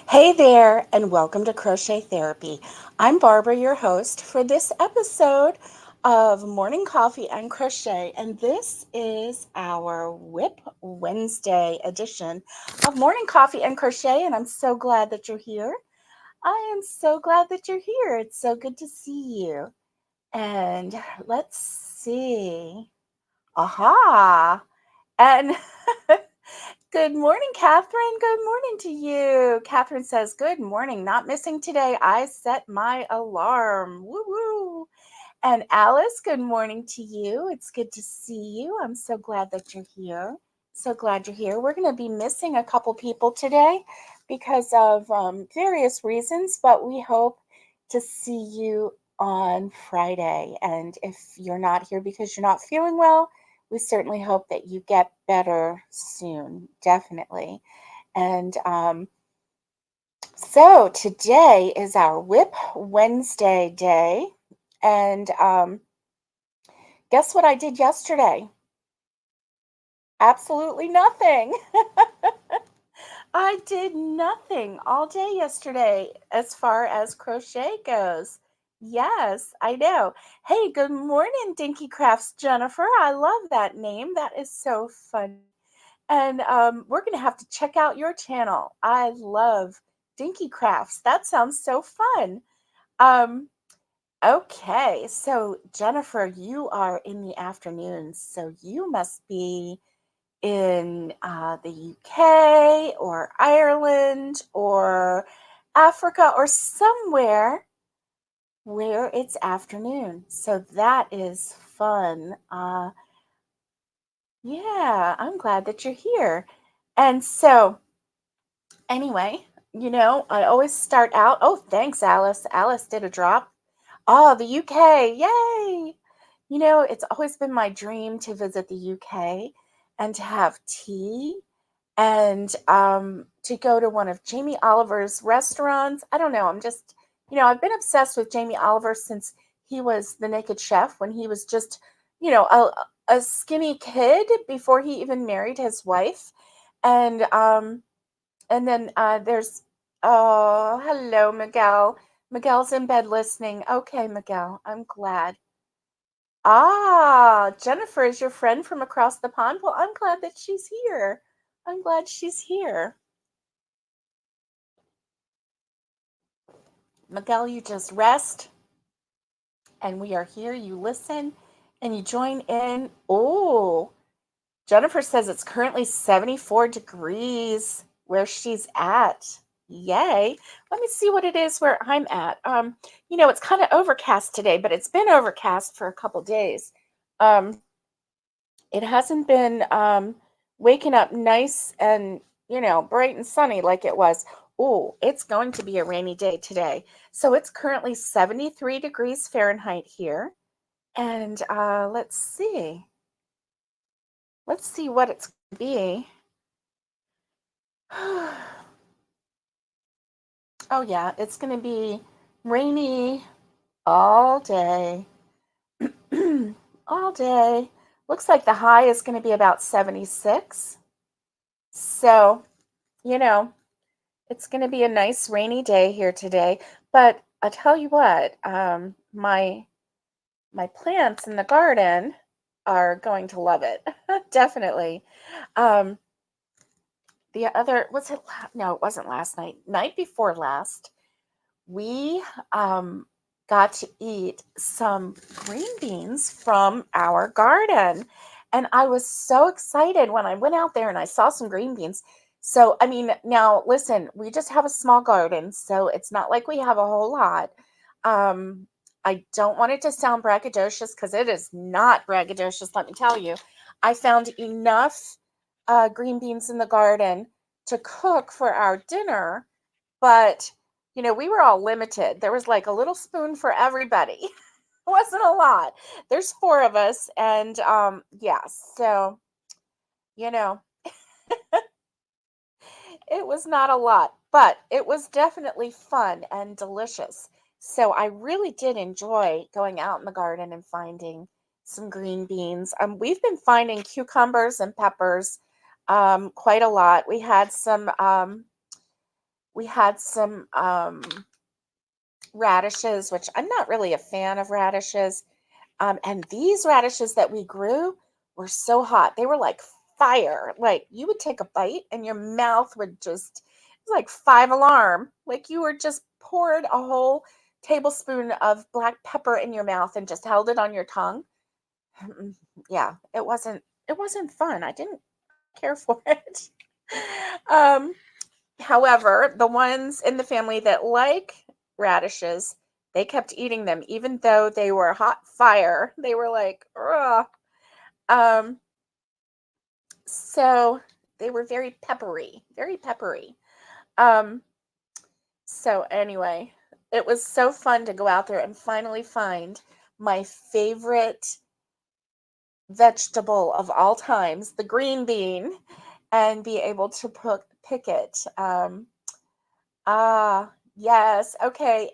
Hey there, and welcome to Crochet Therapy. I'm Barbara, your host for this episode of Morning Coffee and Crochet, and this is our Wip Wednesday edition of Morning Coffee and Crochet, and I'm so glad that you're here. I am so glad that you're here. It's so good to see you. And let's see. Aha! And good morning, Catherine. Good morning to you. Catherine says, good morning. Not missing today. I set my alarm. Woo woo. And Alice, good morning to you. It's good to see you. I'm so glad that you're here. So glad you're here. We're going to be missing a couple people today because of various reasons, but we hope to see you on Friday. And if you're not here because you're not feeling well, we certainly hope that you get better soon, definitely. And so today is our Wip Wednesday day. And guess what I did yesterday? Absolutely nothing. I did nothing all day yesterday as far as crochet goes. Yes, I know. Hey, good morning, Dinky Crafts Jennifer. I love that name. That is so funny. And we're going to have to check out your channel. I love Dinky Crafts. That sounds so fun. Um, okay, so Jennifer, you are in the afternoons, so you must be in the UK or Ireland or Africa or somewhere where it's afternoon. So that is fun. Yeah, I'm glad that you're here. And so, anyway, I always start out. Oh, thanks, Alice. Alice did a drop. Oh, the UK. Yay. It's always been my dream to visit the UK and to have tea and to go to one of Jamie Oliver's restaurants. I don't know. I've been obsessed with Jamie Oliver since he was the Naked Chef, when he was just, a skinny kid before he even married his wife. And then there's, oh, hello, Miguel. Miguel's in bed listening. Okay, Miguel, I'm glad. Ah, Jennifer is your friend from across the pond. Well, I'm glad that she's here. I'm glad she's here. Miguel, you just rest, and we are here. You listen, and you join in. Oh, Jennifer says it's currently 74 degrees where she's at. Yay. Let me see what it is where I'm at. It's kind of overcast today, but it's been overcast for a couple days. Um, it hasn't been waking up nice and, bright and sunny like it was. Oh, it's going to be a rainy day today. So it's currently 73 degrees Fahrenheit here. And let's see. Let's see what it's going to be. Oh, yeah, it's going to be rainy all day. All day. Looks like the high is going to be about 76. So, you know, it's going to be a nice rainy day here today. But I tell you what, my plants in the garden are going to love it. Definitely. Um, the other, was it? No, it wasn't last night. Night before last, we got to eat some green beans from our garden. And I was so excited when I went out there and I saw some green beans. So, I mean, now listen, we just have a small garden, so it's not like we have a whole lot. Um, I don't want it to sound braggadocious because it is not braggadocious, let me tell you. I found enough green beans in the garden to cook for our dinner, but we were all limited. There was like a little spoon for everybody. It wasn't a lot. There's four of us, and yeah, so you know, it was not a lot, but it was definitely fun and delicious. So I really did enjoy going out in the garden and finding some green beans. We've been finding cucumbers and peppers quite a lot. We had some radishes, which I'm not really a fan of radishes. And these radishes that we grew were so hot. They were like fire. Like you would take a bite and your mouth would just, it was like 5 alarm. Like you were just poured a whole tablespoon of black pepper in your mouth and just held it on your tongue. Yeah, it wasn't fun. I didn't care for it. Um, However, the ones in the family that like radishes, they kept eating them even though they were hot fire. They were like, ugh. Um, so they were very peppery, very peppery. Um, so anyway, it was so fun to go out there and finally find my favorite vegetable of all times, the green bean, and be able to pick it. Yes. Okay.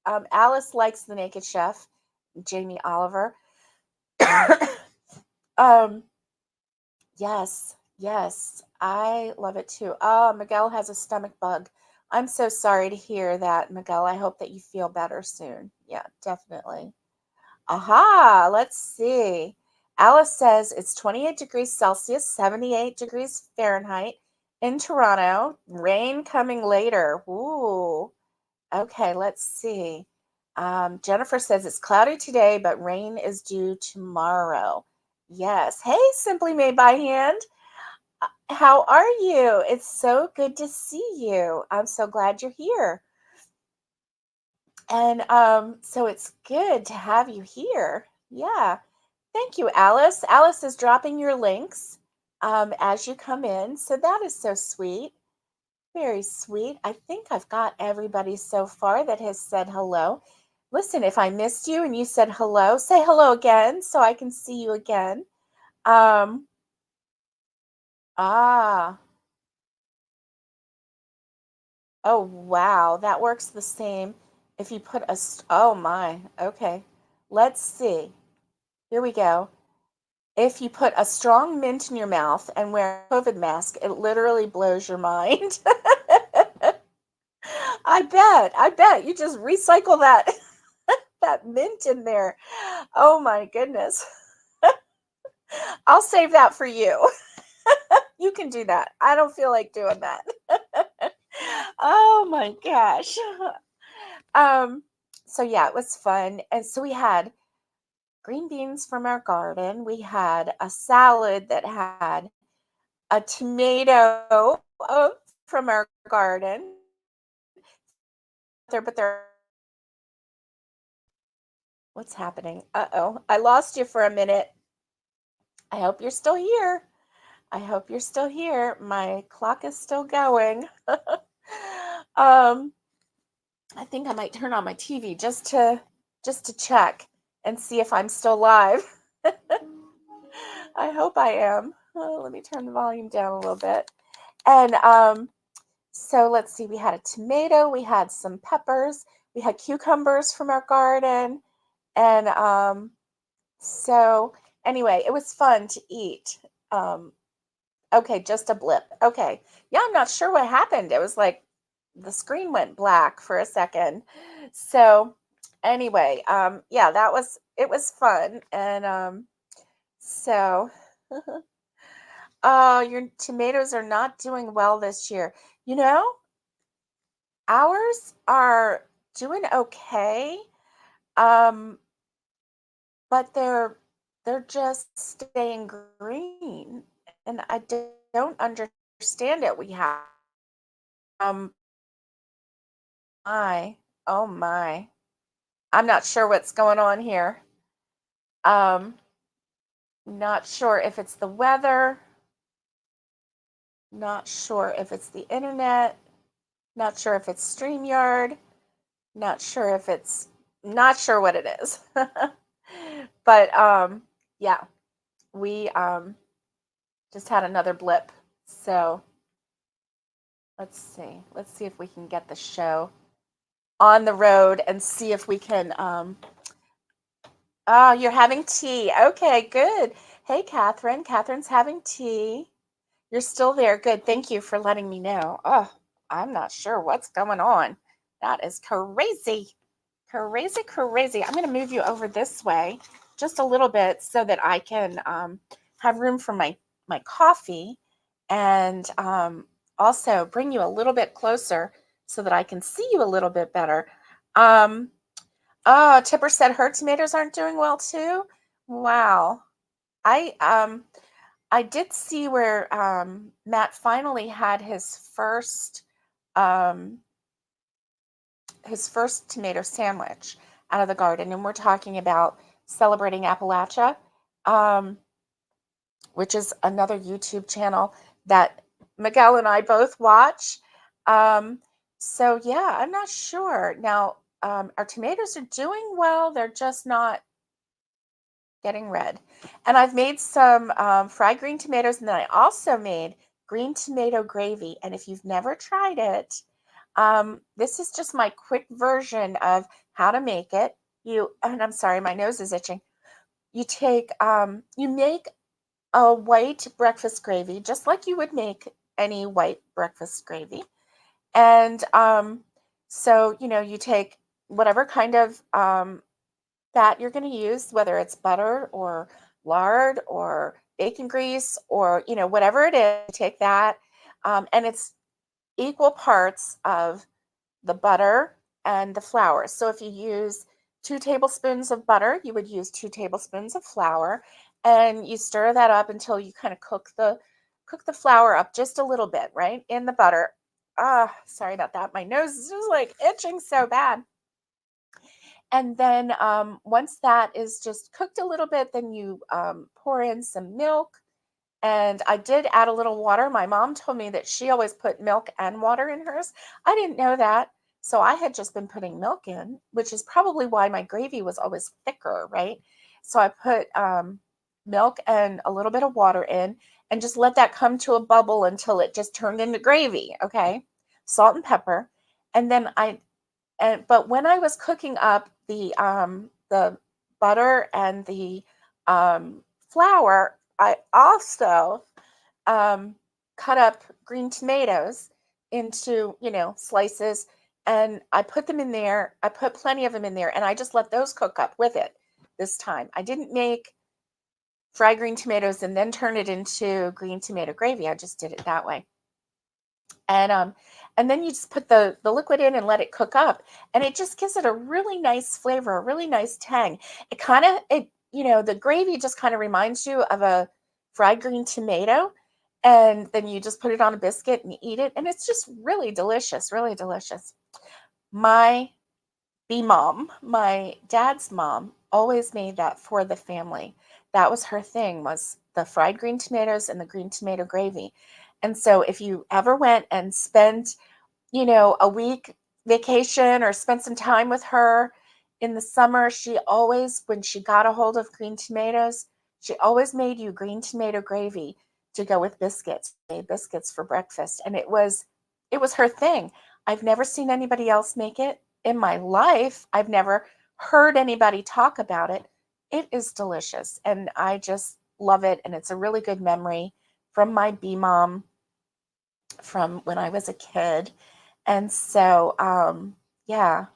Alice likes the Naked Chef, Jamie Oliver. um, yes, yes, I love it too. Oh, Miguel has a stomach bug. I'm so sorry to hear that, Miguel. I hope that you feel better soon. Yeah, definitely. Aha, let's see. Alice says it's 28 degrees Celsius, 78 degrees Fahrenheit in Toronto. Rain coming later. Ooh. Okay, let's see. Jennifer says it's cloudy today, but rain is due tomorrow. Yes. Hey, Simply Made by Hand. How are you? It's so good to see you. I'm so glad you're here. And so it's good to have you here. Yeah. Thank you, Alice. Alice is dropping your links as you come in. So that is so sweet. Very sweet. I think I've got everybody so far that has said hello. Listen, if I missed you and you said hello, say hello again so I can see you again. Um, ah, oh, wow. That works the same if you put oh my, okay. Let's see. Here we go. If you put a strong mint in your mouth and wear a COVID mask, it literally blows your mind. I bet. You just recycle that mint in there. Oh my goodness. I'll save that for you. You can do that. I don't feel like doing that. Oh my gosh. Um, so yeah, it was fun. And so we had green beans from our garden. We had a salad that had a tomato from our garden. But there, what's happening? Uh-oh. I lost you for a minute. I hope you're still here. I hope you're still here. My clock is still going. um, I think I might turn on my TV just to check and see if I'm still live. I hope I am. Oh, let me turn the volume down a little bit. And so let's see. We had a tomato. We had some peppers. We had cucumbers from our garden. And so anyway, it was fun to eat. Okay, just a blip. Okay. Yeah, I'm not sure what happened. It was like the screen went black for a second. So anyway, yeah, it was fun. And so oh, your tomatoes are not doing well this year. You know, ours are doing okay. Um, but they're just staying green. And I don't understand it. We have um my oh my. I'm not sure what's going on here. Um, Not sure if it's the weather, not sure if it's the internet, not sure if it's StreamYard, not sure what it is. But yeah, we just had another blip. So let's see. Let's see if we can get the show on the road and see if we can oh, you're having tea. Okay, good. Hey, Catherine. Catherine's having tea. You're still there. Good. Thank you for letting me know. Oh, I'm not sure what's going on. That is crazy. Crazy, crazy. I'm going to move you over this way just a little bit so that I can have room for my coffee, and also bring you a little bit closer so that I can see you a little bit better. Um, Tipper said her tomatoes aren't doing well too. Wow. I I did see where Matt finally had um, his first tomato sandwich out of the garden, and we're talking about Celebrating Appalachia, um, which is another YouTube channel that Miguel and I both watch. Um, so yeah, I'm not sure. Now, our tomatoes are doing well. They're just not getting red. And I've made some fried green tomatoes, and then I also made green tomato gravy. And if you've never tried it, this is just my quick version of how to make it. And I'm sorry, my nose is itching. You make a white breakfast gravy, just like you would make any white breakfast gravy. And so, you take whatever kind of fat you're going to use, whether it's butter or lard or bacon grease or, whatever it is, take that. And it's equal parts of the butter and the flour. So if you use 2 tablespoons of butter, you would use 2 tablespoons of flour, and you stir that up until you kind of cook the flour up just a little bit, right, in the butter. Sorry about that. My nose is just like itching so bad. And then once that is just cooked a little bit, then you pour in some milk. And I did add a little water. My mom told me that she always put milk and water in hers. I didn't know that. So I had just been putting milk in, which is probably why my gravy was always thicker, right? So I put milk and a little bit of water in and just let that come to a bubble until it just turned into gravy, okay? Salt and pepper. And then but when I was cooking up the butter and the flour, I also um, cut up green tomatoes into, slices, and I put them in there. I put plenty of them in there, and I just let those cook up with it this time. I didn't make fried green tomatoes and then turn it into green tomato gravy. I just did it that way. And then you just put the liquid in and let it cook up, and it just gives it a really nice flavor, a really nice tang. The gravy just kind of reminds you of a fried green tomato, and then you just put it on a biscuit and eat it, and it's just really delicious, really delicious. My mom, my dad's mom, always made that for the family. That was her thing, was the fried green tomatoes and the green tomato gravy. And so if you ever went and spent, a week vacation or spent some time with her in the summer, she always, when she got a hold of green tomatoes, she always made you green tomato gravy to go with biscuits, made biscuits for breakfast. And it was her thing. I've never seen anybody else make it in my life. I've never heard anybody talk about it. It is delicious, and I just love it. And it's a really good memory from my bee mom from when I was a kid. And so, yeah.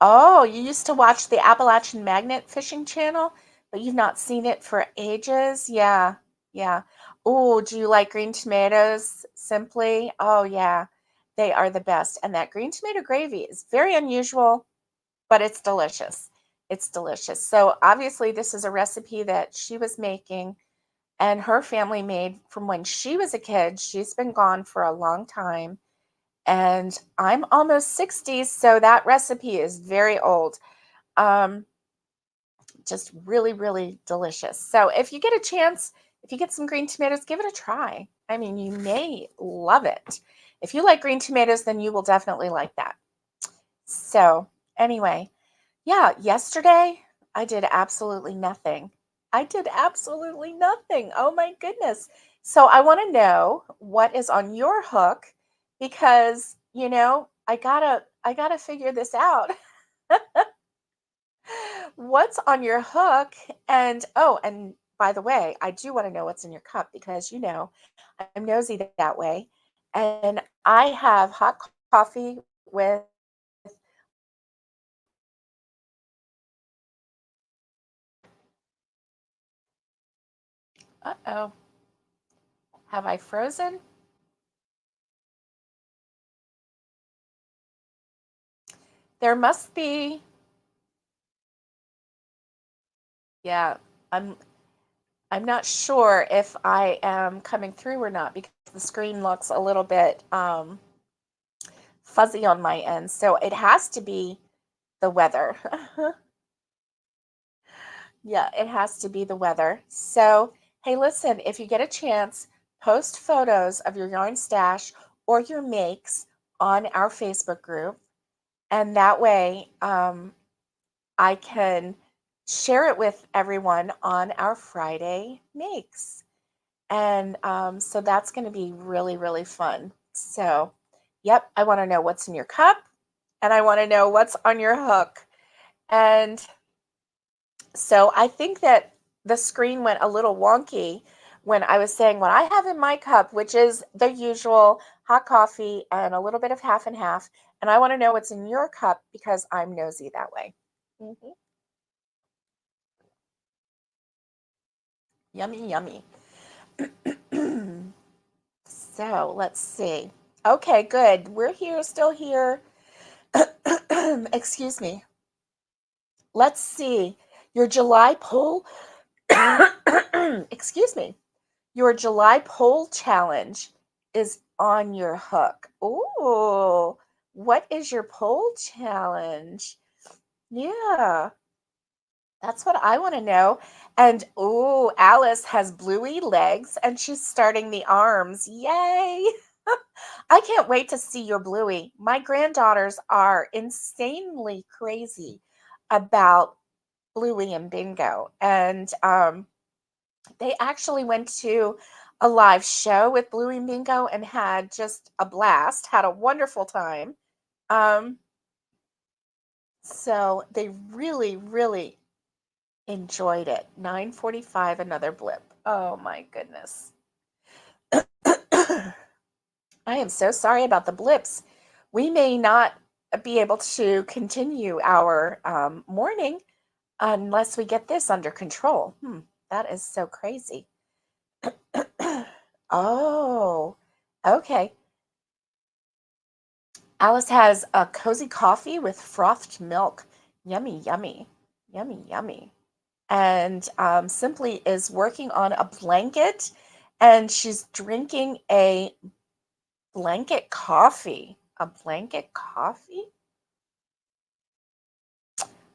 Oh, you used to watch the Appalachian Magnet Fishing Channel, but you've not seen it for ages? Yeah, yeah. Oh, do you like green tomatoes simply? Oh, yeah. They are the best. And that green tomato gravy is very unusual, but it's delicious. It's delicious. So obviously, this is a recipe that she was making and her family made from when she was a kid. She's been gone for a long time, and I'm almost 60, so that recipe is very old. Um, just really, really delicious. So if you get a chance, if you get some green tomatoes, give it a try. I mean, you may love it. If you like green tomatoes, then you will definitely like that. So anyway, yeah, yesterday I did absolutely nothing. I did absolutely nothing. Oh my goodness. So I want to know what is on your hook, because, I gotta figure this out. What's on your hook? And oh, and by the way, I do want to know what's in your cup, because I'm nosy that way. And I have hot coffee with, uh-oh, have I frozen? There must be, yeah, I'm I'm not sure if I am coming through or not because the screen looks a little bit fuzzy on my end. So it has to be the weather. Yeah, it has to be the weather. So, hey, listen, if you get a chance, post photos of your yarn stash or your makes on our Facebook group. And that way, I can share it with everyone on our Friday makes. And so that's going to be really, really fun. So, yep, I want to know what's in your cup and I want to know what's on your hook. And so I think that the screen went a little wonky when I was saying what I have in my cup, which is the usual hot coffee and a little bit of half and half. And I want to know what's in your cup because I'm nosy that way. Mhm. Yummy, yummy. So let's see. Okay, good. We're here, still here. Excuse me. Let's see. Your July poll. Excuse me. Your July poll challenge is on your hook. Ooh, what is your poll challenge? Yeah, that's what I want to know. And ooh, Alice has bluey legs and she's starting the arms. Yay! I can't wait to see your bluey. My granddaughters are insanely crazy about bluey and bingo. And they actually went to a live show with Bluey and Bingo and had just a blast, had a wonderful time. Um, so they really, really enjoyed it. 9:45, another blip. Oh my goodness. I am so sorry about the blips. We may not be able to continue our morning unless we get this under control. That is so crazy. Oh, okay. Alice has a cozy coffee with frothed milk. Yummy, yummy, yummy, yummy. And Simply is working on a blanket and she's drinking a blanket coffee. A blanket coffee?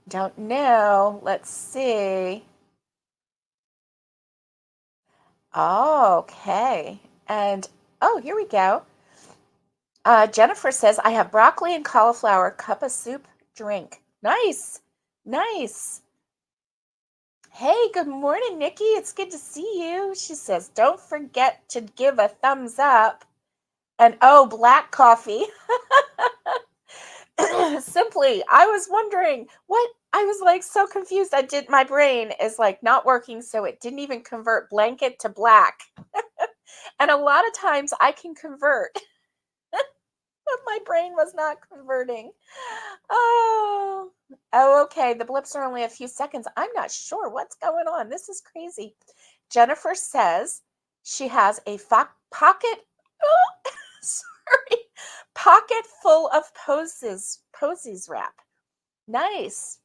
Don't know. Let's see. Oh, okay. And oh, here we go. Jennifer says, I have broccoli and cauliflower cup of soup drink. Nice. Nice. Hey, good morning, Nikki. It's good to see you. She says, don't forget to give a thumbs up. And oh, black coffee. Simply, I was wondering what I was like so confused. My brain is like not working, so it didn't even convert blanket to black. And a lot of times I can convert, but my brain was not converting. Oh, oh, okay. The blips are only a few seconds. I'm not sure what's going on. This is crazy. Jennifer says she has a pocket, oh, sorry, pocket full of posies wrap. Nice.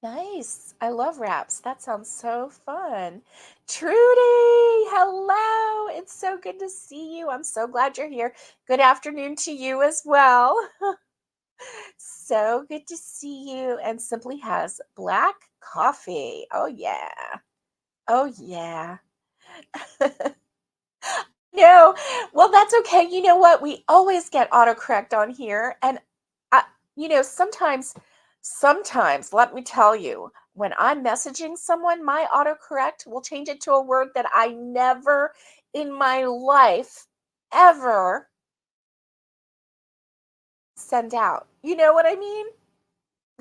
Nice. I love wraps. That sounds so fun. Trudy, hello. It's so good to see you. I'm so glad you're here. Good afternoon to you as well. So good to see you. And Simply has black coffee. Oh, yeah. Oh, yeah. No, well, that's okay. You know what? We always get autocorrect on here. And, I, sometimes, let me tell you, when I'm messaging someone, my autocorrect will change it to a word that I never in my life ever send out. You know what I mean?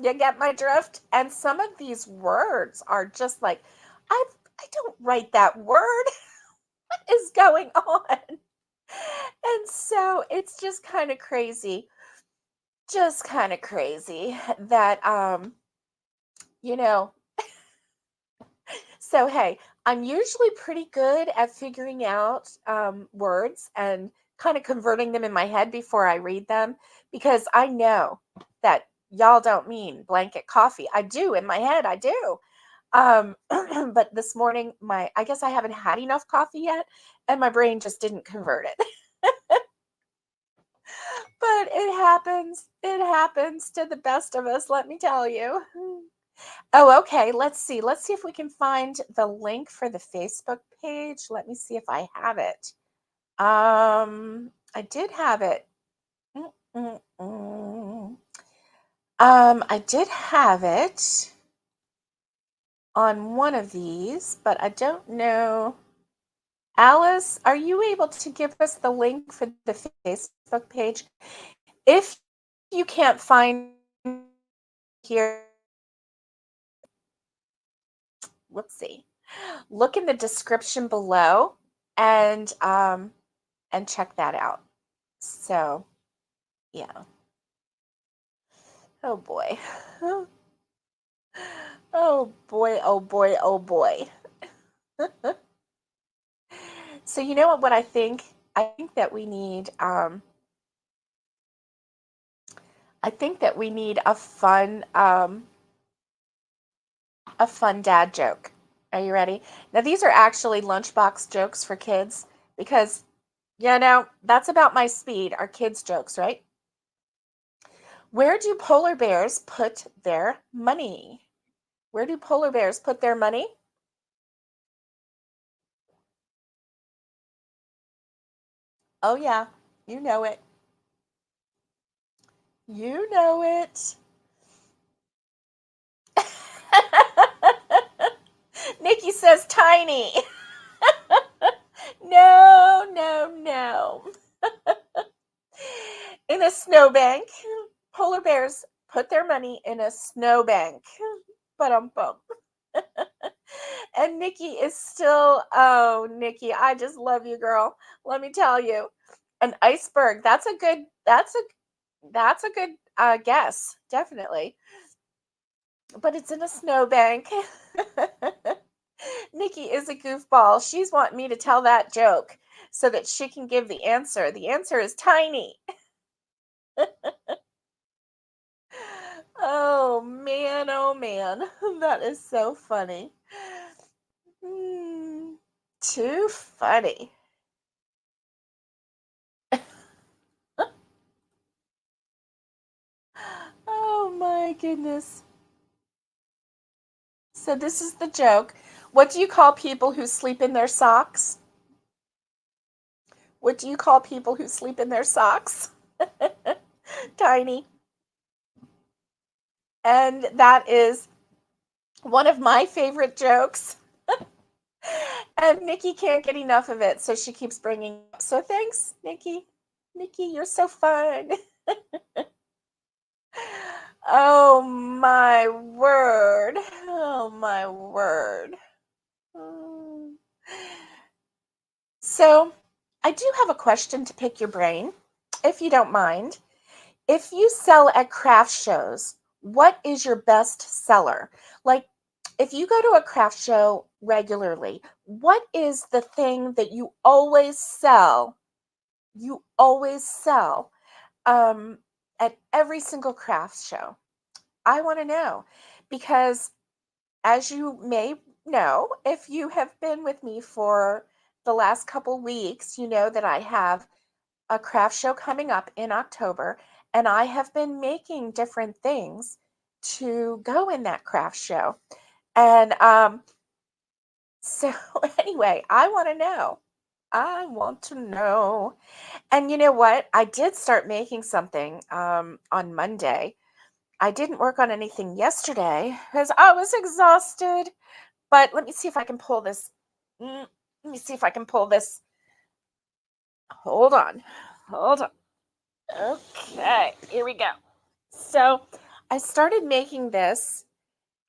You get my drift? And some of these words are just like, I don't write that word. What is going on? And so it's just kind of crazy that you know, so hey, I'm usually pretty good at figuring out words and kind of converting them in my head before I read them because I know that y'all don't mean blanket coffee. I do in my head, I do. But this morning, I guess I haven't had enough coffee yet, and my brain just didn't convert it. But it happens. It happens to the best of us, let me tell you. Oh, okay. Let's see. Let's see if we can find the link for the Facebook page. Let me see if I have it. I did have it. Mm, mm, mm. I did have it on one of these, but I don't know. Alice, are you able to give us the link for the Facebook page? If you can't find here, whoopsie, look in the description below and check that out. So, yeah. Oh boy. Oh boy, oh boy, oh boy. So you know what I think? I think that we need I think that we need a fun dad joke. Are you ready? Now these are actually lunchbox jokes for kids because that's about my speed, our kids jokes, right? Where do polar bears put their money? Where do polar bears put their money? Oh yeah, you know it. You know it. Nikki says tiny. No, no, no. In a snowbank. Polar bears put their money in a snowbank. But bum. And Nikki is still, oh, Nikki, I just love you, girl. Let me tell you. An iceberg. That's a good guess, definitely. But it's in a snowbank. Nikki is a goofball. She's wanting me to tell that joke so that she can give the answer. The answer is tiny. Oh man, oh man. That is so funny. Hmm, too funny. Oh my goodness. So this is the joke. What do you call people who sleep in their socks? What do you call people who sleep in their socks? Tiny. And that is one of my favorite jokes. And Nikki can't get enough of it, so she keeps bringing it up. So thanks, Nikki. Nikki, you're so fun. Oh my word. Oh my word. Mm. So, I do have a question to pick your brain, if you don't mind. If you sell at craft shows, what is your best seller? Like, if you go to a craft show regularly, what is the thing that you always sell? You always sell um, at every single craft show. I want to know because, as you may know, if you have been with me for the last couple weeks, you know that I have a craft show coming up in October, and I have been making different things to go in that craft show. And so, anyway, I want to know. I want to know. And you know what? I did start making something on Monday. I didn't work on anything yesterday because I was exhausted. But let me see if I can pull this. Let me see if I can pull this. Hold on. Hold on. Okay, here we go. So I started making this,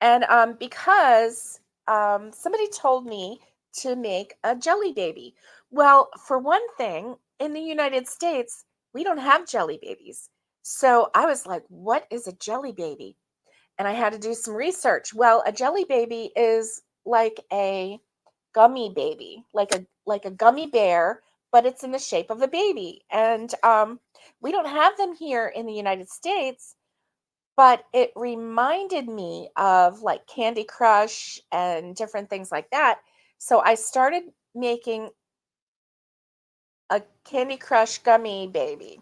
and because somebody told me to make a jelly baby. Well, for one thing, in the United States, we don't have jelly babies. So I was like, what is a jelly baby? And I had to do some research. Well, a jelly baby is like a gummy baby, like a gummy bear, but it's in the shape of a baby. And we don't have them here in the United States, but it reminded me of like Candy Crush and different things like that. So I started making a Candy Crush gummy baby.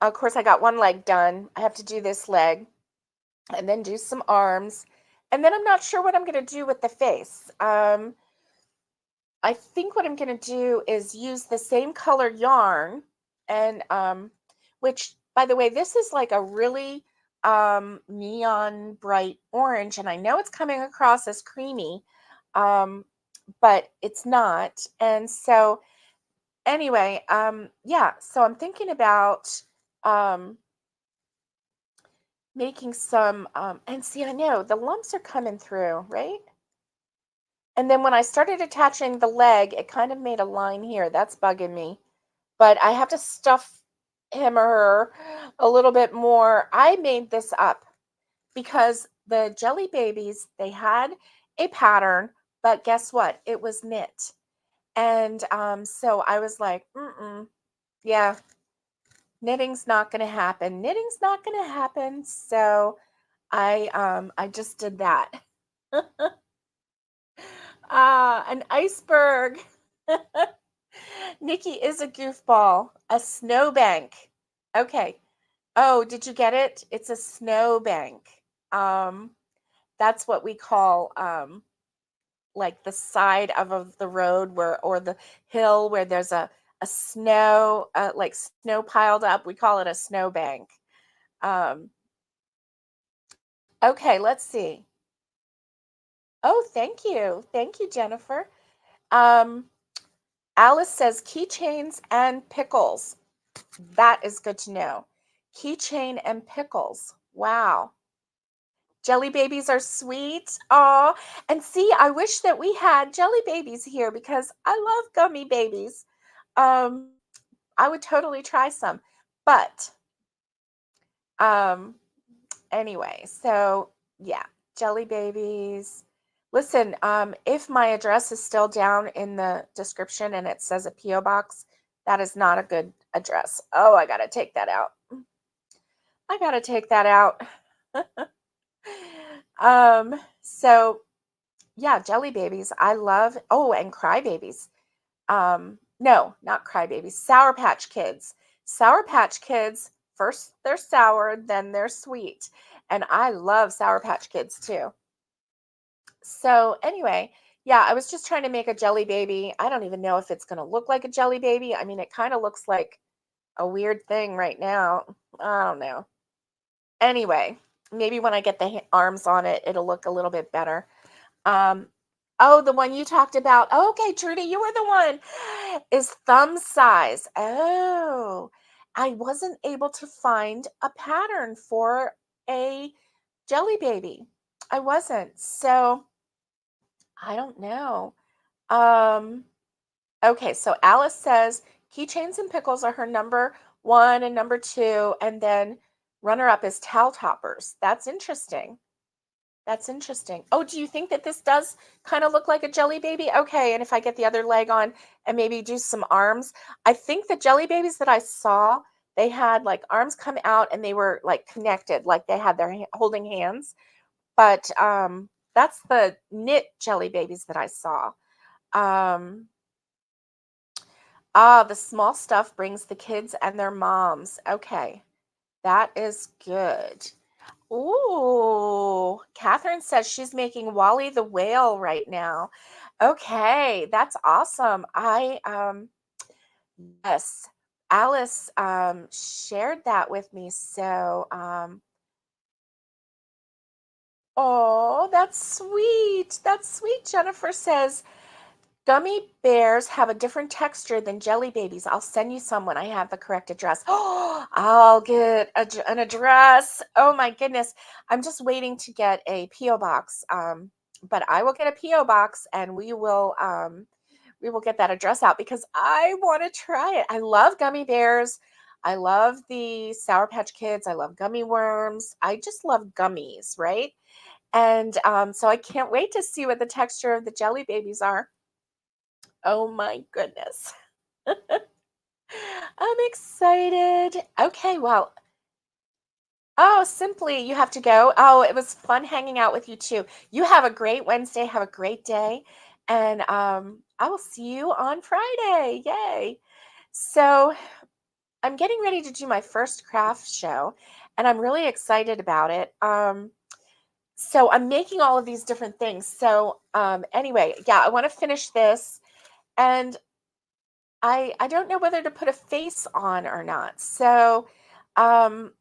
Of course, I got one leg done. I have to do this leg and then do some arms. And then I'm not sure what I'm going to do with the face. I think what I'm going to do is use the same color yarn and which by the way, this is like a really neon bright orange, and I know it's coming across as creamy, um, but it's not. And so anyway, yeah, so I'm thinking about um, making some, and see, I know the lumps are coming through, right? And then when I started attaching the leg, it kind of made a line here. That's bugging me. But I have to stuff him or her a little bit more. I made this up because the jelly babies, they had a pattern, but guess what? It was knit. And so I was like, yeah, knitting's not going to happen. Knitting's not going to happen. So I just did that. An iceberg. Nikki is a goofball, a snowbank. Okay. Oh, did you get it? It's a snowbank. Um, that's what we call like the side of the road where or the hill where there's a snow like snow piled up. We call it a snowbank. Um, okay, let's see. Oh, thank you. Thank you, Jennifer. Um, Alice says keychains and pickles. That is good to know. Keychain and pickles. Wow. Jelly babies are sweet. Oh, and see, I wish that we had jelly babies here because I love gummy babies. Um, I would totally try some. But um, anyway, so yeah, jelly babies. Listen, if my address is still down in the description and it says a P.O. box, that is not a good address. Oh, I gotta take that out. I gotta take that out. So yeah, jelly babies. I love, oh, and crybabies. No, not crybabies, Sour Patch Kids. Sour Patch Kids, first they're sour, then they're sweet. And I love Sour Patch Kids too. So anyway, yeah, I was just trying to make a jelly baby. I don't even know if it's going to look like a jelly baby. I mean, it kind of looks like a weird thing right now. I don't know. Anyway, maybe when I get the arms on it, it'll look a little bit better. Um, oh, the one you talked about. Oh, okay, Trudy, you were the one. Is thumb size. Oh, I wasn't able to find a pattern for a jelly baby. I wasn't. So I don't know. Um, okay, so Alice says keychains and pickles are her number one and number two, and then runner up is towel toppers. That's interesting. That's interesting. Oh, do you think that this does kind of look like a jelly baby? Okay, and if I get the other leg on and maybe do some arms, I think the jelly babies that I saw, they had like arms come out and they were like connected, like they had their holding hands. But that's the knit jelly babies that I saw. Um, the small stuff brings the kids and their moms. Okay, that is good. Ooh, Catherine says she's making Wally the whale right now. Okay, that's awesome. Yes, Alice shared that with me. So oh, that's sweet. That's sweet. Jennifer says gummy bears have a different texture than jelly babies. I'll send you some when I have the correct address. Oh, I'll get an address. Oh my goodness. I'm just waiting to get a P.O. box. But I will get a P.O. box and we will get that address out because I want to try it. I love gummy bears. I love the Sour Patch Kids. I love gummy worms. I just love gummies, right? And so I can't wait to see what the texture of the jelly babies are. Oh my goodness. I'm excited. Okay, well, oh, simply you have to go. Oh, it was fun hanging out with you too. You have a great Wednesday. Have a great day. And I will see you on Friday. Yay. So I'm getting ready to do my first craft show, and I'm really excited about it. So I'm making all of these different things. So anyway, yeah, I want to finish this, and I don't know whether to put a face on or not. So um,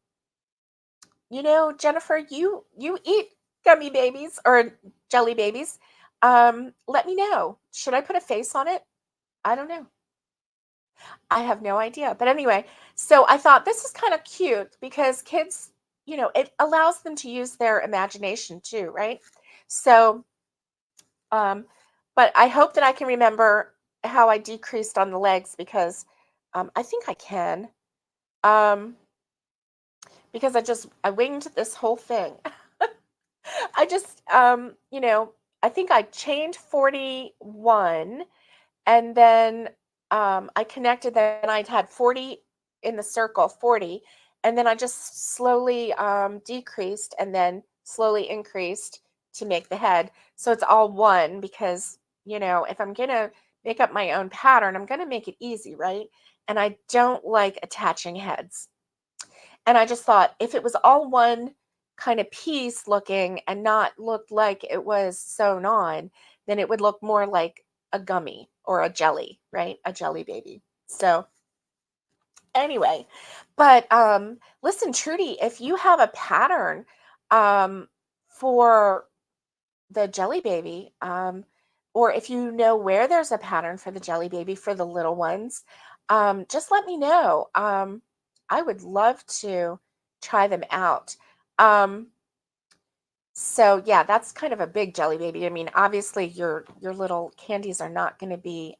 Jennifer, you eat gummy babies or jelly babies. Let me know. Should I put a face on it? I don't know. I have no idea. But anyway, so I thought this is kind of cute because kids, it allows them to use their imagination too, right? So, um, but I hope that I can remember how I decreased on the legs because I think I can. Um, because I winged this whole thing. I just, I think I chained 41 and then I connected them and I'd had 40 in the circle, 40. And then I just slowly decreased and then slowly increased to make the head. So it's all one because, if I'm going to make up my own pattern, I'm going to make it easy, right? And I don't like attaching heads. And I just thought if it was all one kind of piece looking and not looked like it was sewn on, then it would look more like a gummy or a jelly, right? A jelly baby. So anyway, but listen, Trudy, if you have a pattern for the jelly baby, or if you know where there's a pattern for the jelly baby for the little ones, just let me know. I would love to try them out. Um, so yeah, that's kind of a big jelly baby. I mean, obviously your little candies are not going to be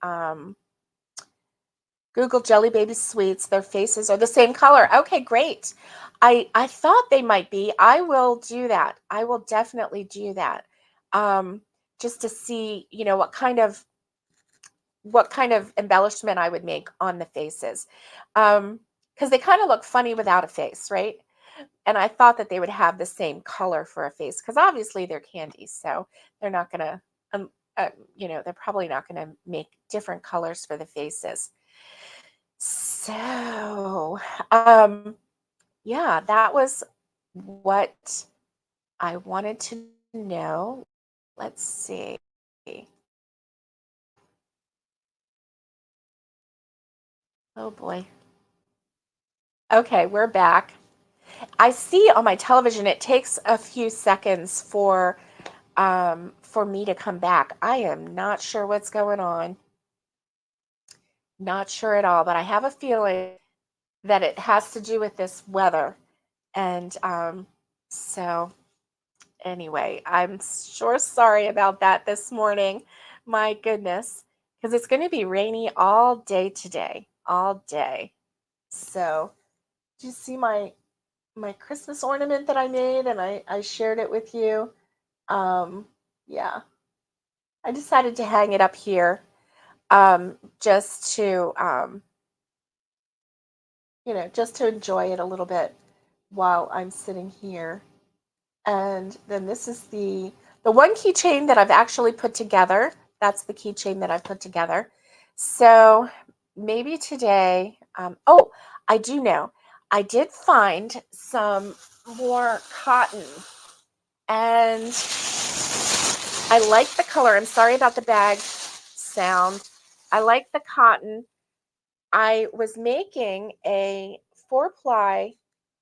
Google Jelly Baby Sweets. Their faces are the same color. Okay, great. I thought they might be. I will do that. I will definitely do that. Um, just to see, what kind of embellishment I would make on the faces. Because they kind of look funny without a face, right? And I thought that they would have the same color for a face because obviously they're candies, so they're not gonna, they're probably not gonna make different colors for the faces. So, yeah, that was what I wanted to know. Let's see. Oh boy. Okay, we're back. I see on my television it takes a few seconds for me to come back. I am not sure what's going on. Not sure at all, but I have a feeling that it has to do with this weather. And so anyway, I'm sure sorry about that this morning. My goodness, because it's going to be rainy all day today, all day. So, do you see my Christmas ornament that I made and I shared it with you? Um, yeah, I decided to hang it up here just to just to enjoy it a little bit while I'm sitting here. And then this is the one keychain that I've actually put together. That's the keychain that I've put together. So maybe today, oh, I do know. I did find some more cotton and I like the color. I'm sorry about the bag sound. I like the cotton. I was making a 4-ply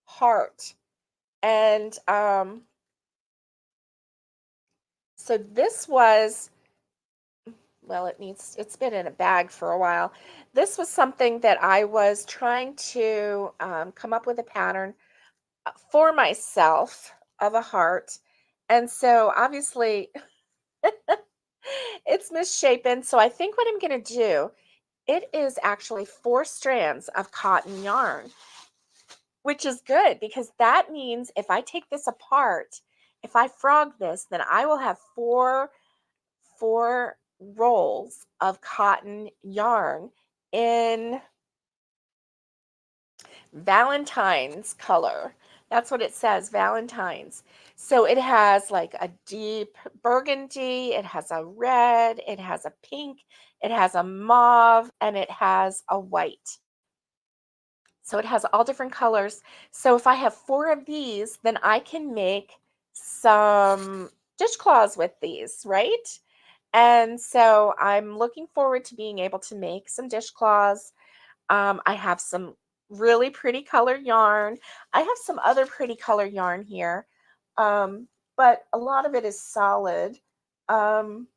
heart and so this was, well, it's been in a bag for a while. This was something that I was trying to come up with a pattern for myself of a heart. And so obviously It's misshapen. So I think what I'm going to do, it is actually 4 strands of cotton yarn, which is good because that means if I take this apart, if I frog this, then I will have four rolls of cotton yarn in Valentine's color. That's what it says, Valentine's. So it has like a deep burgundy, it has a red, it has a pink, it has a mauve, and it has a white. So it has all different colors. So if I have 4 of these, then I can make some dishcloths with these, right? And so I'm looking forward to being able to make some dishcloths. I have some really pretty color yarn. I have some other pretty color yarn here, but a lot of it is solid. Um,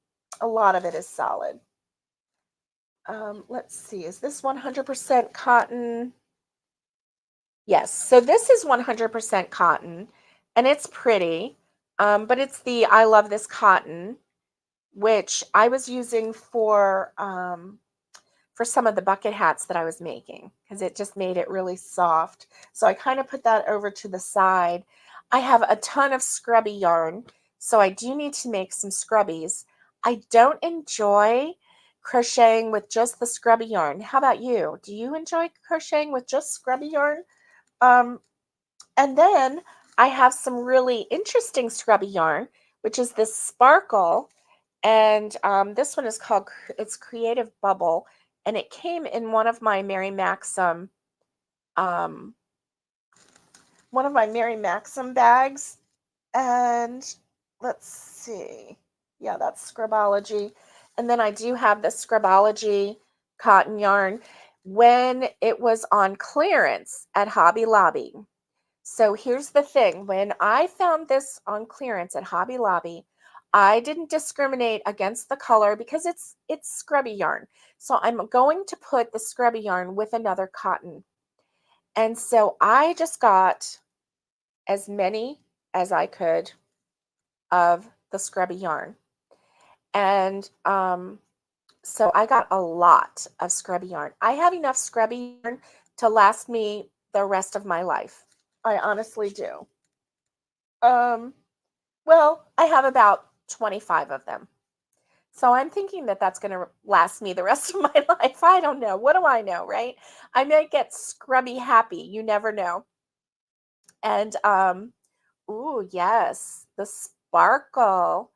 a lot of it is solid. Let's see, is this 100% cotton? Yes, so this is 100% cotton, and it's pretty, but it's the I Love This Cotton, which I was using for some of the bucket hats that I was making because it just made it really soft. So I kind of put that over to the side. I have a ton of scrubby yarn, so I do need to make some scrubbies. I don't enjoy crocheting with just the scrubby yarn. How about you? Do you enjoy crocheting with just scrubby yarn? Um, and then I have some really interesting scrubby yarn, which is this sparkle. And this one is called, it's Creative Bubble. And it came in um, one of my Mary Maxim bags. And let's see. Yeah, that's Scrubology. And then I do have the Scrubology cotton yarn when it was on clearance at Hobby Lobby. So here's the thing. When I found this on clearance at Hobby Lobby, I didn't discriminate against the color because it's scrubby yarn. So I'm going to put the scrubby yarn with another cotton. And so I just got as many as I could of the scrubby yarn. And so I got a lot of scrubby yarn. I have enough scrubby yarn to last me the rest of my life. I honestly do. Um, Well, I have about 25 of them. So I'm thinking that that's going to last me the rest of my life. I don't know. What do I know, right? I might get scrubby happy. You never know. And ooh, yes, the sparkle.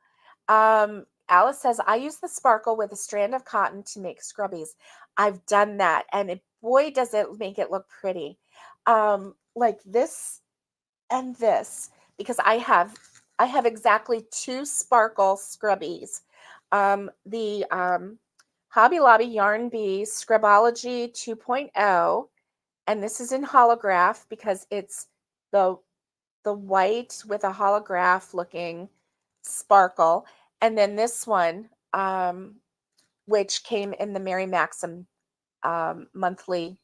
Alice says, I use the sparkle with a strand of cotton to make scrubbies. I've done that, and boy, does it make it look pretty. Like this and this, because I have exactly 2 sparkle scrubbies. The Hobby Lobby Yarn Bee Scrubology 2.0, and this is in holograph because it's the the white with a holograph looking sparkle, and then this one, which came in the Mary Maxim monthly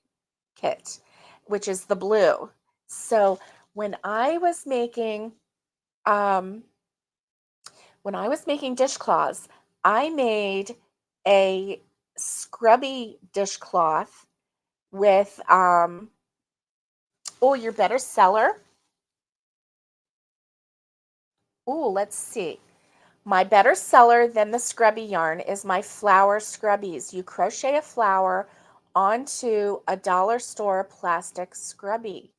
kit, which is the blue. So when I was making um, when I was making dishcloths, I made a scrubby dishcloth with oh, your better seller. Oh, let's see. My better seller than the scrubby yarn is my flower scrubbies. You crochet a flower onto a dollar store plastic scrubby.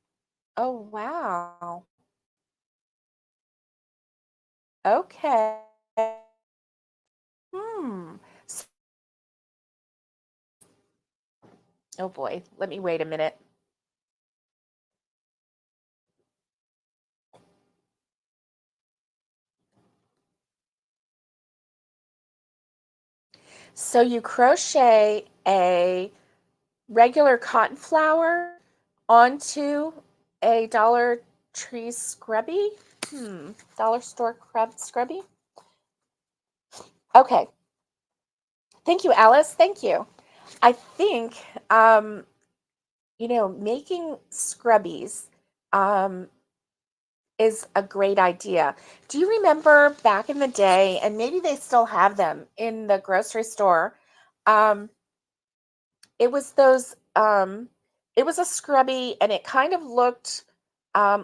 Oh, wow. Okay. Hmm. Oh boy, let me wait a minute. So you crochet a regular cotton flower onto a Dollar Tree scrubby? Dollar store scrubby? Okay. Thank you, Alice. Thank you. I think, making scrubbies, um, is a great idea. Do you remember back in the day, and maybe they still have them in the grocery store? Um, it was those, it was a scrubby, and it kind of looked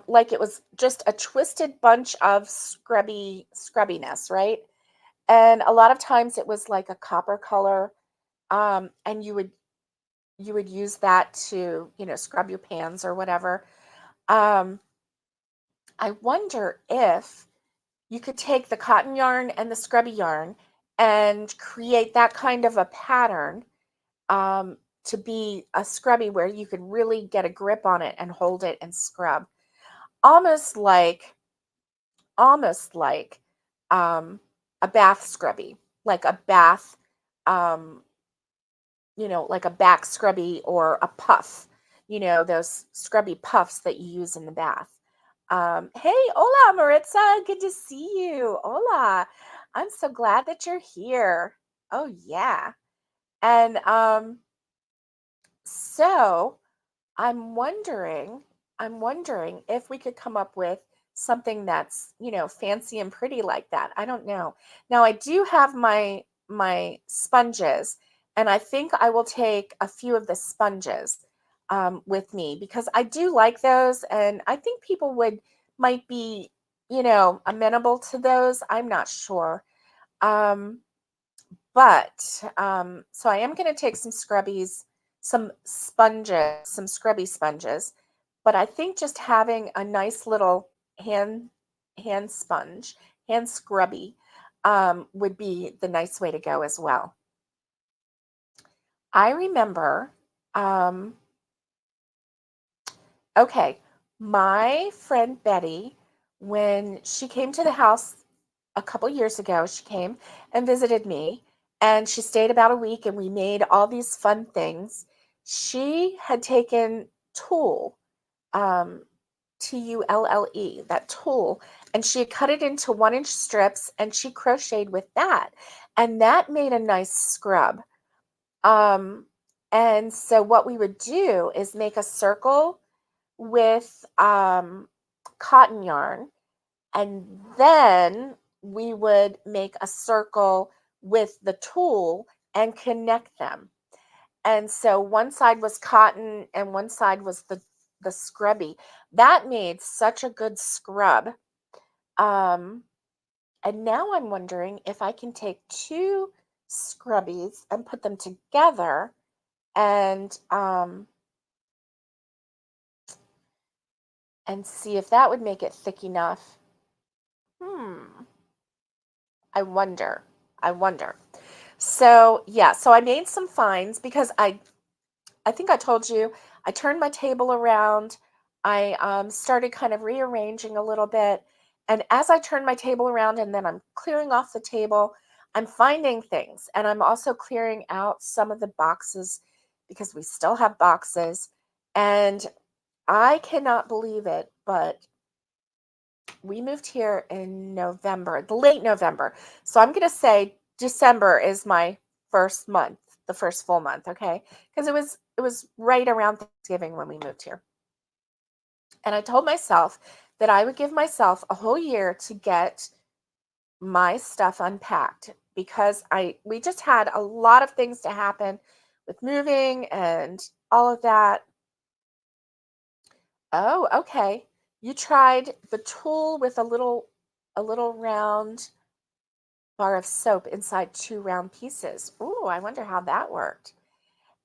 like it was just a twisted bunch of scrubbiness, right? And a lot of times it was like a copper color, and you would use that to, scrub your pans or whatever. Um, I wonder if you could take the cotton yarn and the scrubby yarn and create that kind of a pattern, to be a scrubby where you could really get a grip on it and hold it and scrub, almost like almost like a bath scrubby, like a bath, um, like a back scrubby or a puff, those scrubby puffs that you use in the bath. Hey, hola, Maritza. Good to see you. Hola. I'm so glad that you're here. Oh, yeah. And so I'm wondering, I'm wondering if we could come up with something that's, fancy and pretty like that. I don't know. Now I do have my sponges, and I think I will take a few of the sponges with me because I do like those, and I think people might be, amenable to those. I'm not sure. Um, but so I am going to take some scrubbies, some sponges, some scrubby sponges. But I think just having a nice little hand hand sponge, hand scrubby, would be the nice way to go as well. I remember, um, okay, my friend Betty, when she came to the house a couple years ago, she came and visited me, and she stayed about a week, and we made all these fun things. She had taken tulle, um, Tulle, that tulle, and she had cut it into 1-inch strips, and she crocheted with that, and that made a nice scrub. Um, and so what we would do is make a circle with cotton yarn, and then we would make a circle with the tulle and connect them. And so one side was cotton and one side was the scrubby. That made such a good scrub. Um, and now I'm wondering if I can take two scrubbies and put them together and see if that would make it thick enough. Hmm. I wonder. I wonder. So yeah, so I made some finds because I think I told you I turned my table around. I started kind of rearranging a little bit, and as I turn my table around and then I'm clearing off the table, I'm finding things, and I'm also clearing out some of the boxes because we still have boxes, and I cannot believe it, but we moved here in November, the late November. So I'm going to say December is my first month, the first full month, okay? Because it was right around Thanksgiving when we moved here. And I told myself that I would give myself a whole year to get my stuff unpacked because we just had a lot of things to happen with moving and all of that. Oh, okay. You tried the tulle with a little round bar of soap inside two round pieces. Ooh, I wonder how that worked.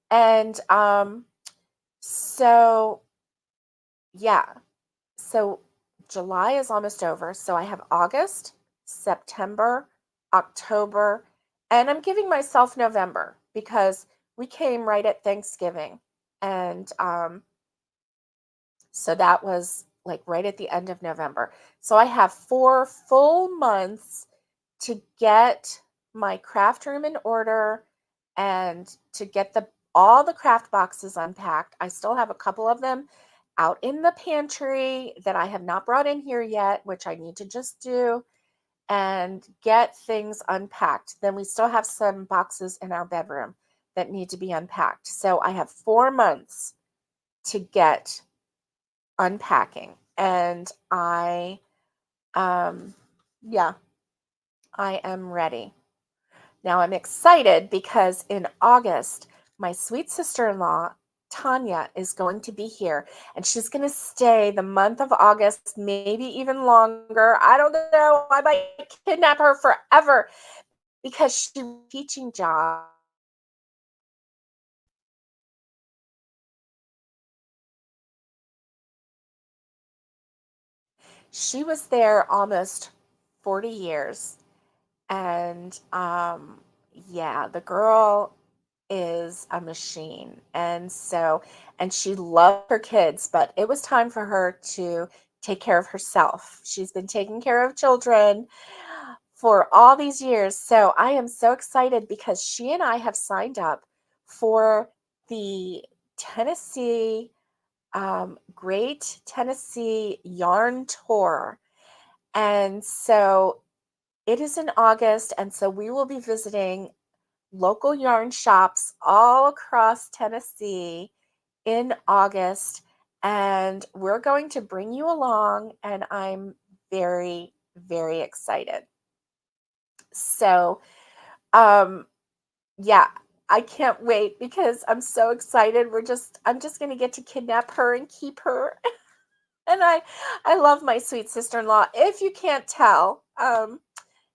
And so yeah, so July is almost over. So I have August, September, October, and I'm giving myself November because we came right at Thanksgiving. And so that was like right at the end of November. So I have 4 full months to get my craft room in order and to get all the craft boxes unpacked. I still have a couple of them out in the pantry that I have not brought in here yet, which I need to just do and get things unpacked. Then we still have some boxes in our bedroom that need to be unpacked. So I have 4 months to get unpacking. and yeah, I am ready. Now I'm excited because in August, my sweet sister-in-law, Tanya, is going to be here, and she's going to stay the month of August, maybe even longer. I don't know. I might kidnap her forever because she's a teaching job. She was there almost 40 years. And yeah, the girl is a machine. And she loved her kids, but it was time for her to take care of herself. She's been taking care of children for all these years. So I am so excited because she and I have signed up for the Tennessee, Great Tennessee Yarn Tour. And so it is in August, and so we will be visiting local yarn shops all across Tennessee in August, and we're going to bring you along, and I'm very, very excited. So, um, yeah, I can't wait because I'm so excited. I'm just going to get to kidnap her and keep her. And I love my sweet sister-in-law. If you can't tell,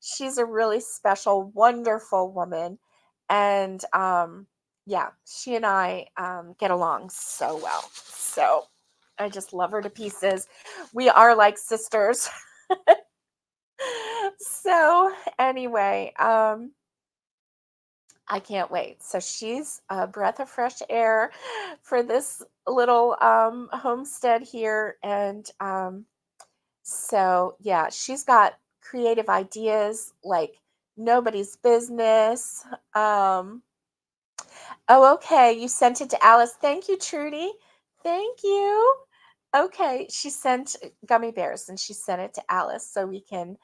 she's a really special, wonderful woman. And yeah, she and I get along so well. So I just love her to pieces. We are like sisters. So anyway, I can't wait. So she's a breath of fresh air for this little homestead here. And so yeah, she's got creative ideas like nobody's business. Um, oh, okay. You sent it to Alice. Thank you, Trudy. Thank you. Okay, she sent gummy bears and she sent it to Alice so we can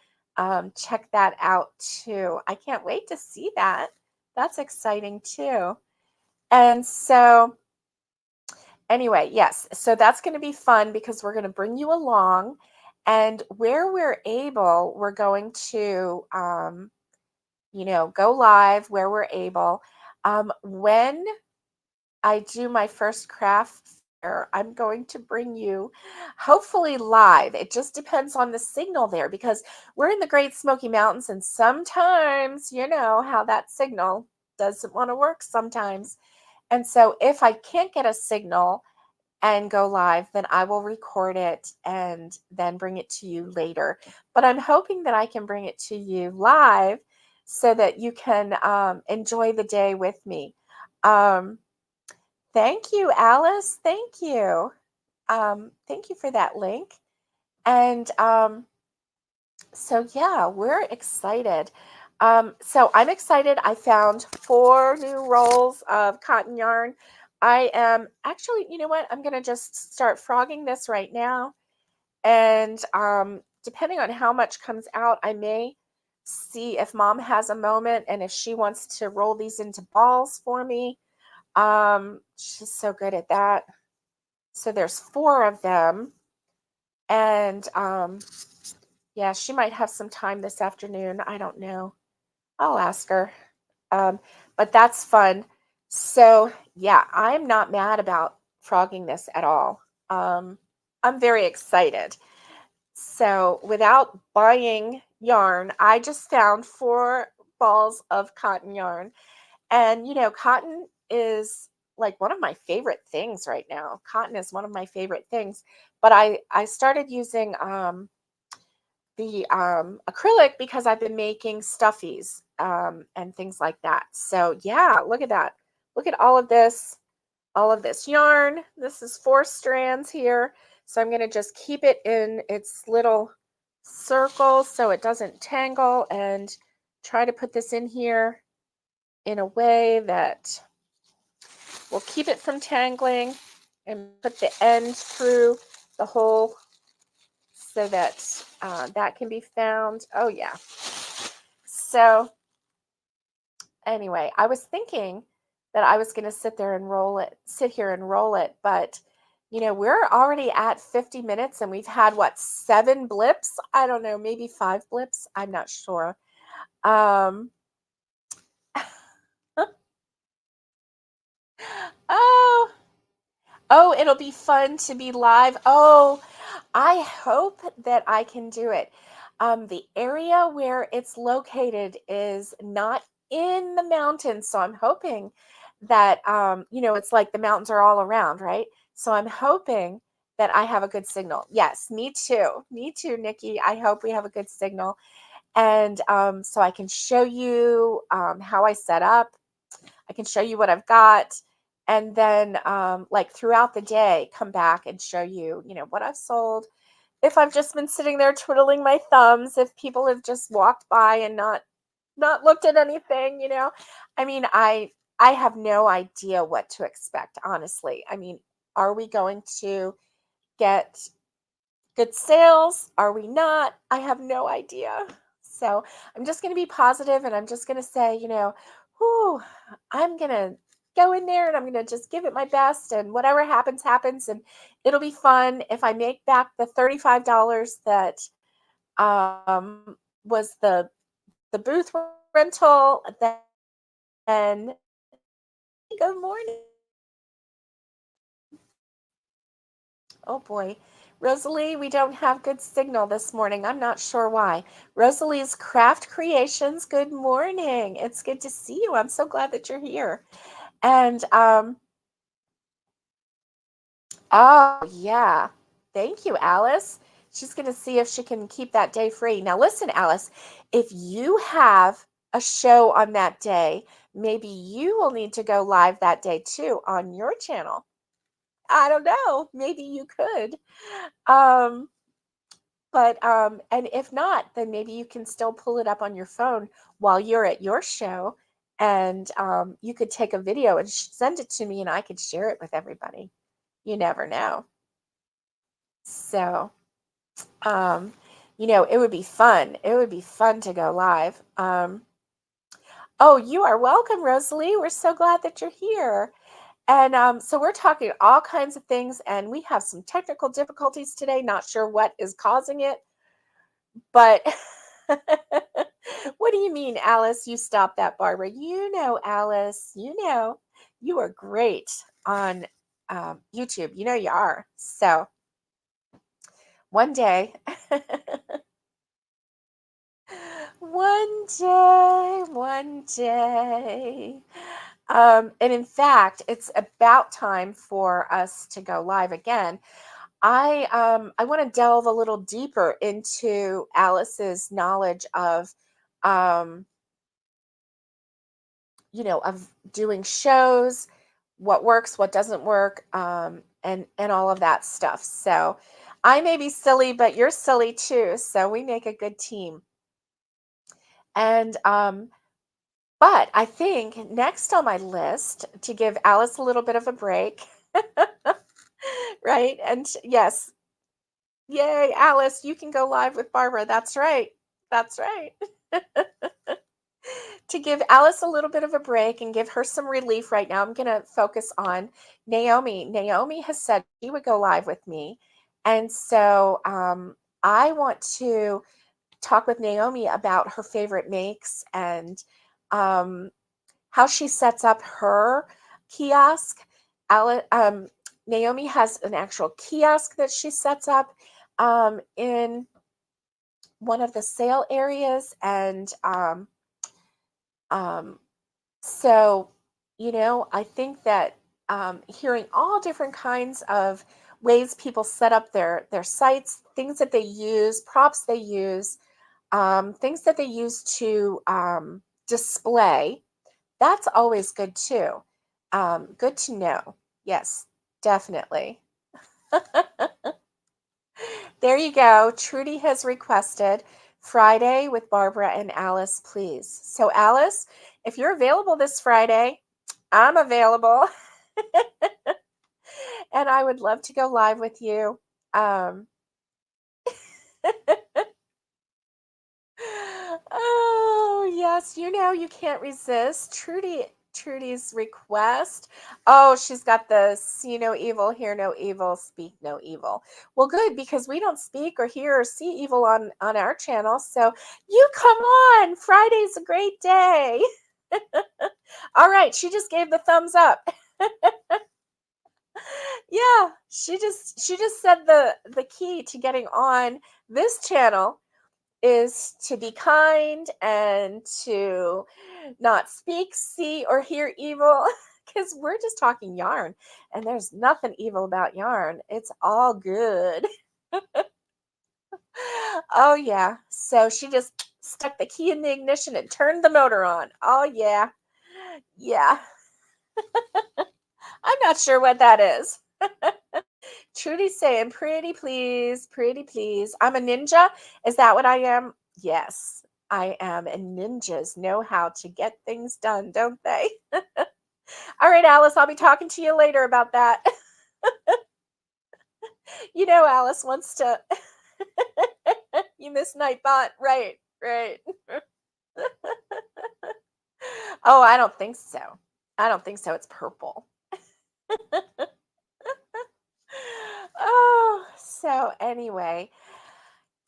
check that out too. I can't wait to see that. That's exciting too. And so anyway, yes, so that's going to be fun because we're going to bring you along, and where we're able, we're going to, go live where we're able. When I do my first craft fair, I'm going to bring you hopefully live. It just depends on the signal there because we're in the Great Smoky Mountains, and sometimes, you know how that signal doesn't want to work sometimes. And so if I can't get a signal, and go live, then I will record it and then bring it to you later. But I'm hoping that I can bring it to you live so that you can enjoy the day with me. Um, thank you, Alice. Thank you. Thank you for that link. And so, yeah, we're excited. So I'm excited. I found 4 new rolls of cotton yarn. I am actually, you know what? I'm going to just start frogging this right now. And depending on how much comes out, I may see if Mom has a moment and if she wants to roll these into balls for me. She's so good at that. So there's 4 of them. And yeah, she might have some time this afternoon. I don't know. I'll ask her. Um, but that's fun. So yeah, I'm not mad about frogging this at all. I'm very excited. So without buying yarn, I just found 4 balls of cotton yarn. And cotton is like one of my favorite things right now. Cotton is one of my favorite things. But I started using the acrylic because I've been making stuffies and things like that. So yeah, look at that. Look at all of this yarn. This is 4 strands here. So I'm going to just keep it in its little circle so it doesn't tangle, and try to put this in here in a way that will keep it from tangling, and put the end through the hole so that that can be found. Oh yeah. So anyway, I was thinking that I was going to sit here and roll it, but we're already at 50 minutes and we've had what, 7 blips? I don't know, maybe 5 blips. I'm not sure. Um, oh, oh, it'll be fun to be live. Oh, I hope that I can do it. The area where it's located is not in the mountains, so I'm hoping that it's like the mountains are all around, right? So I'm hoping that I have a good signal. Yes, me too. Me too, Nikki. I hope we have a good signal. And so I can show you how I set up. I can show you what I've got. And then like throughout the day, come back and show you, what I've sold. If I've just been sitting there twiddling my thumbs, if people have just walked by and not looked at anything, I mean, I have no idea what to expect, honestly. I mean, are we going to get good sales? Are we not? I have no idea. So I'm just going to be positive and I'm just going to say, whew, I'm going to go in there and I'm going to just give it my best and whatever happens, happens. And it'll be fun. If I make back the $35 that was the booth rental, then good morning. Oh boy. Rosalie, we don't have good signal this morning. I'm not sure why. Rosalie's Craft Creations, good morning. It's good to see you. I'm so glad that you're here. And oh yeah. Thank you, Alice. She's going to see if she can keep that day free. Now listen, Alice, if you have a show on that day, maybe you will need to go live that day too on your channel. I don't know. Maybe you could. Um, but and if not, then maybe you can still pull it up on your phone while you're at your show, and you could take a video and send it to me, and I could share it with everybody. You never know. So, it would be fun. It would be fun to go live. Oh, you are welcome, Rosalie. We're so glad that you're here. And so we're talking all kinds of things, and we have some technical difficulties today. Not sure what is causing it, but what do you mean, Alice? You stopped that, Barbara. Alice, you are great on YouTube. You are. So one day, one day. And in fact, it's about time for us to go live again. I want to delve a little deeper into Alice's knowledge of um, of doing shows, what works, what doesn't work, and all of that stuff. So I may be silly, but you're silly too. So we make a good team. And but I think next on my list to give Alice a little bit of a break, right? And yes, yay, Alice, you can go live with Barbara. That's right. That's right. To give Alice a little bit of a break and give her some relief right now, I'm going to focus on Naomi. Naomi has said she would go live with me. And so I want to talk with Naomi about her favorite makes and um, how she sets up her kiosk. Naomi has an actual kiosk that she sets up in one of the sale areas. And um, so, I think that hearing all different kinds of ways people set up their sites, things that they use, props they use, things that they use to display, that's always good too. Good to know. Yes, definitely. There you go. Trudy has requested Friday with Barbara and Alice, please. So, Alice, if you're available this Friday, I'm available. And I would love to go live with you. Um, oh, yes, you can't resist. Trudy's request? Oh, she's got the see no evil, hear no evil, speak no evil. Well, good, because we don't speak or hear or see evil on our channel. So you come on. Friday's a great day. All right, she just gave the thumbs up. Yeah, she just said the key to getting on this channel is to be kind and to not speak, see, or hear evil, because we're just talking yarn, and there's nothing evil about yarn. It's all good. Oh yeah, so she just stuck the key in the ignition and turned the motor on. Oh yeah, yeah. I'm not sure what that is. Trudy's saying, pretty please, pretty please. I'm a ninja. Is that what I am? Yes, I am. And ninjas know how to get things done, don't they? All right, Alice, I'll be talking to you later about that. Alice wants to. You miss Nightbot. Right, right. Oh, I don't think so. I don't think so. It's purple. Oh, so anyway.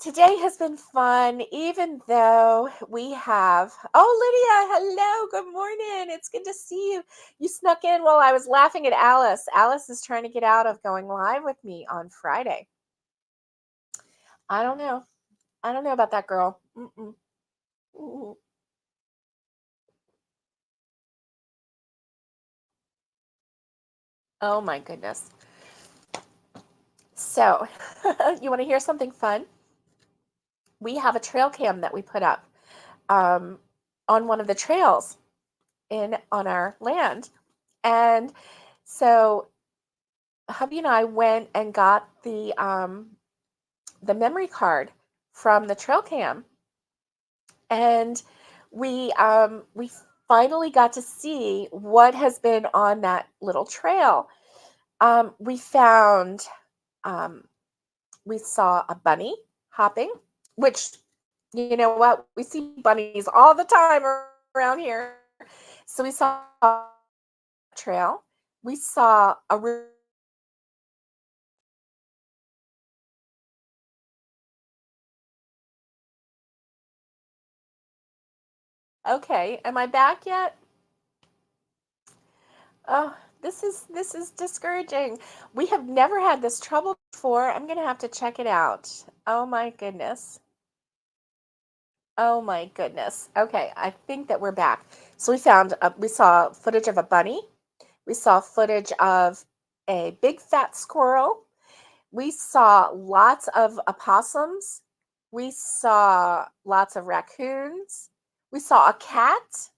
Today has been fun, even though we have. Oh, Lydia, hello, good morning. It's good to see you. You snuck in while I was laughing at Alice. Alice is trying to get out of going live with me on Friday. I don't know. I don't know about that girl. Mm-mm. Mm-mm. Oh, my goodness. So, you want to hear something fun? We have a trail cam that we put up um, on one of the trails on our land. And so hubby and I went and got the memory card from the trail cam, and we finally got to see what has been on that little trail. We found we saw a bunny hopping, which you know what, we see bunnies all the time around here. So we saw a trail. We saw a okay, am I back yet? Oh, this is discouraging. We have never had this trouble before. I'm gonna have to check it out. Oh my goodness. Oh my goodness. Okay, I think that we're back. So we saw footage of a bunny. We saw footage of a big fat squirrel. We saw lots of opossums. We saw lots of raccoons. We saw a cat,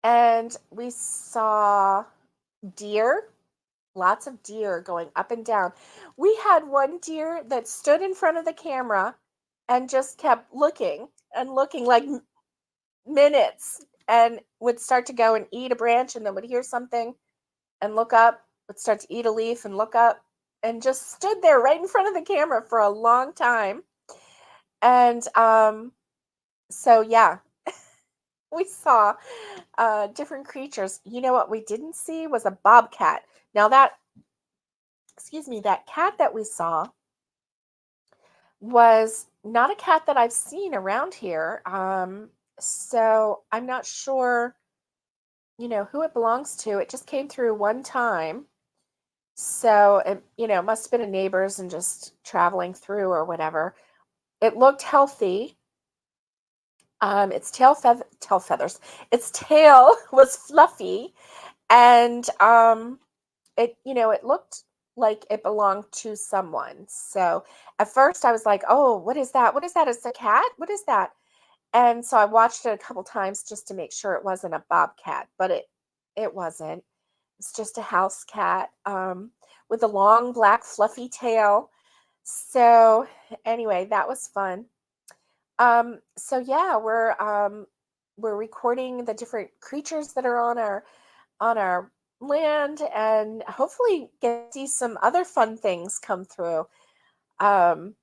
and we saw deer. Lots of deer going up and down. We had one deer that stood in front of the camera and just kept looking and looking like minutes, and would start to go and eat a branch and then would hear something and look up, would start to eat a leaf and look up, and just stood there right in front of the camera for a long time. And so yeah, we saw different creatures. You know what we didn't see was a bobcat. Now that cat that we saw was not a cat that I've seen around here. So I'm not sure, who it belongs to. It just came through one time. So it, must have been a neighbor's and just traveling through or whatever. It looked healthy. Its tail feathers. Its tail was fluffy, and it looked like it belonged to someone. So at first I was like, oh, what is that? What is that? Is it a cat? What is that? And so I watched it a couple times just to make sure it wasn't a bobcat, but it wasn't. It's just a house cat with a long black fluffy tail. So anyway, that was fun. So yeah, we're recording the different creatures that are on our land, and hopefully get to see some other fun things come through. Um,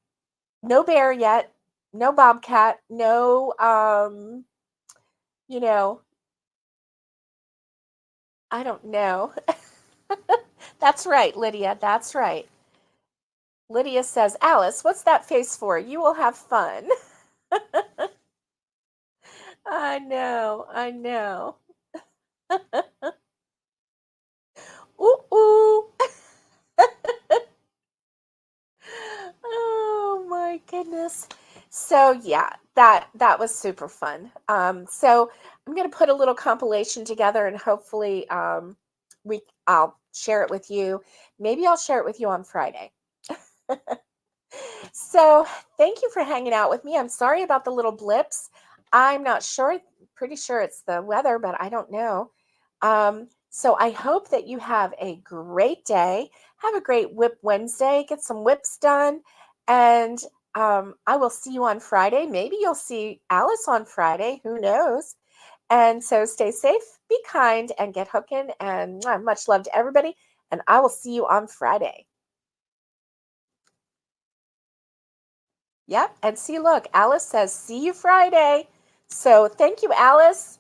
no bear yet, no bobcat, no you know, I don't know. That's right, Lydia. That's right. Lydia says, Alice, what's that face for? You will have fun. I know. I know. Ooh, ooh. Oh my goodness. So yeah, that was super fun. So I'm gonna put a little compilation together and hopefully I'll share it with you. Maybe I'll share it with you on Friday. So thank you for hanging out with me. I'm sorry about the little blips. I'm not sure, pretty sure it's the weather, but I don't know. So I hope that you have a great day. Have a great Whip Wednesday. Get some whips done. And I will see you on Friday. Maybe you'll see Alice on Friday. Who knows? And so stay safe, be kind, and get hooking. And much love to everybody. And I will see you on Friday. Yep. And see, look, Alice says, see you Friday. So thank you, Alice.